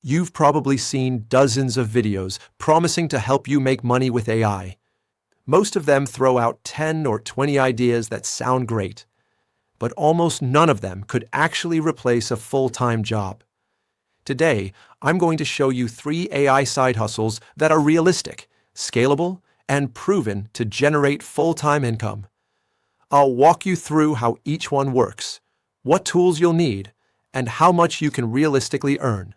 You've probably seen dozens of videos promising to help you make money with AI. Most of them throw out 10 or 20 ideas that sound great, but almost none of them could actually replace a full-time job. Today, I'm going to show you 3 AI side hustles that are realistic, scalable, and proven to generate full-time income. I'll walk you through how each one works, what tools you'll need, and how much you can realistically earn.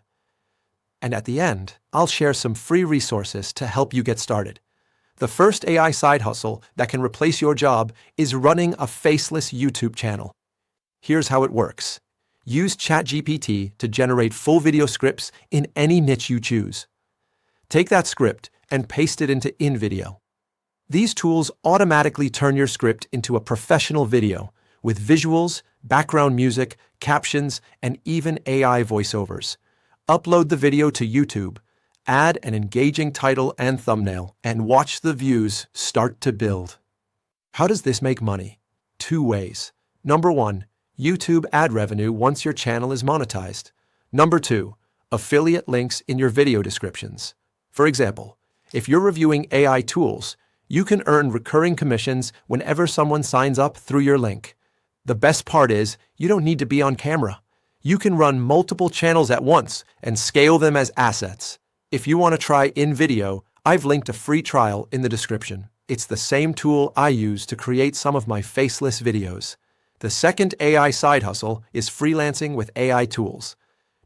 And at the end, I'll share some free resources to help you get started. The first AI side hustle that can replace your job is running a faceless YouTube channel. Here's how it works. Use ChatGPT to generate full video scripts in any niche you choose. Take that script and paste it into InVideo. These tools automatically turn your script into a professional video with visuals, background music, captions, and even AI voiceovers. Upload the video to YouTube, add an engaging title and thumbnail, and watch the views start to build. How does this make money? 2 ways. Number 1, YouTube ad revenue once your channel is monetized. Number 2, affiliate links in your video descriptions. For example, if you're reviewing AI tools, you can earn recurring commissions whenever someone signs up through your link. The best part is, you don't need to be on camera. You can run multiple channels at once and scale them as assets. If you want to try InVideo, I've linked a free trial in the description. It's the same tool I use to create some of my faceless videos. The second AI side hustle is freelancing with AI tools.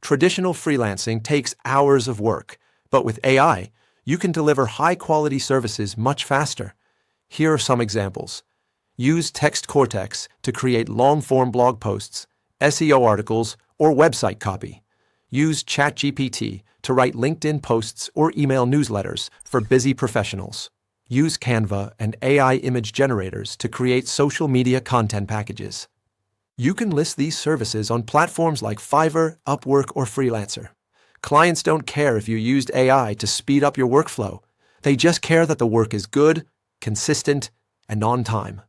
Traditional freelancing takes hours of work, but with AI, you can deliver high-quality services much faster. Here are some examples. Use TextCortex to create long-form blog posts, SEO articles, or website copy. Use ChatGPT to write LinkedIn posts or email newsletters for busy professionals. Use Canva and AI image generators to create social media content packages. You can list these services on platforms like Fiverr, Upwork, or Freelancer. Clients don't care if you used AI to speed up your workflow. They just care that the work is good, consistent, and on time.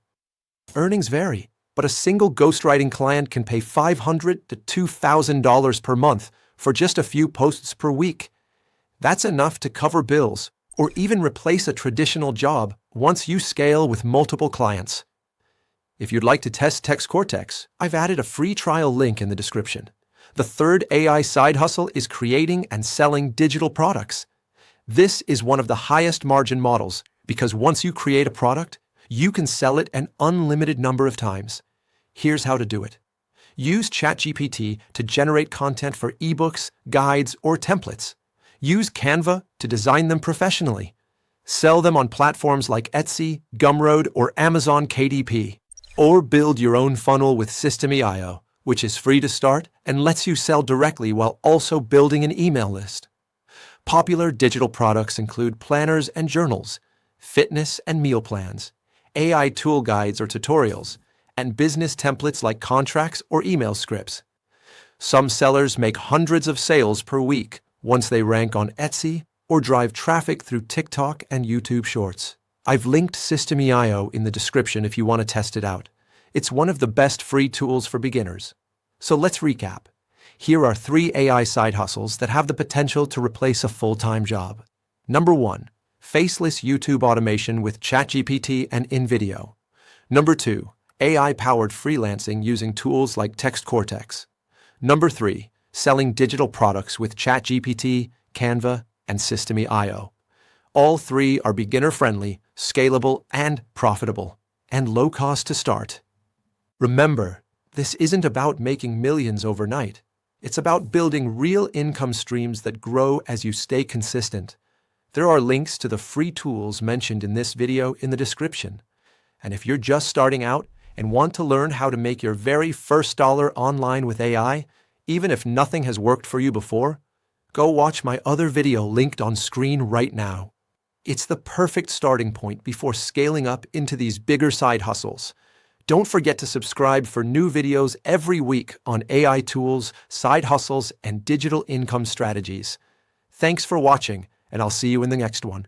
Earnings vary, but a single ghostwriting client can pay $500 to $2,000 per month for just a few posts per week. That's enough to cover bills or even replace a traditional job once you scale with multiple clients. If you'd like to test TextCortex, I've added a free trial link in the description. The third AI side hustle is creating and selling digital products. This is one of the highest margin models because once you create a product, you can sell it an unlimited number of times. Here's how to do it. Use ChatGPT to generate content for ebooks, guides, or templates. Use Canva to design them professionally. Sell them on platforms like Etsy, Gumroad, or Amazon KDP. Or build your own funnel with System.io, which is free to start and lets you sell directly while also building an email list. Popular digital products include planners and journals, fitness and meal plans, AI tool guides or tutorials, and business templates like contracts or email scripts. Some sellers make hundreds of sales per week once they rank on Etsy or drive traffic through TikTok and YouTube Shorts. I've linked System.io in the description if you want to test it out. It's one of the best free tools for beginners. So let's recap. Here are 3 AI side hustles that have the potential to replace a full-time job. Number 1, faceless YouTube automation with ChatGPT and InVideo. Number 2, AI-powered freelancing using tools like TextCortex. Number 3, selling digital products with ChatGPT, Canva, and System.io. All 3 are beginner-friendly, scalable, and profitable, and low cost to start. Remember, this isn't about making millions overnight. It's about building real income streams that grow as you stay consistent. There are links to the free tools mentioned in this video in the description. And if you're just starting out and want to learn how to make your very first dollar online with AI, even if nothing has worked for you before, go watch my other video linked on screen right now. It's the perfect starting point before scaling up into these bigger side hustles. Don't forget to subscribe for new videos every week on AI tools, side hustles, and digital income strategies. Thanks for watching, and I'll see you in the next one.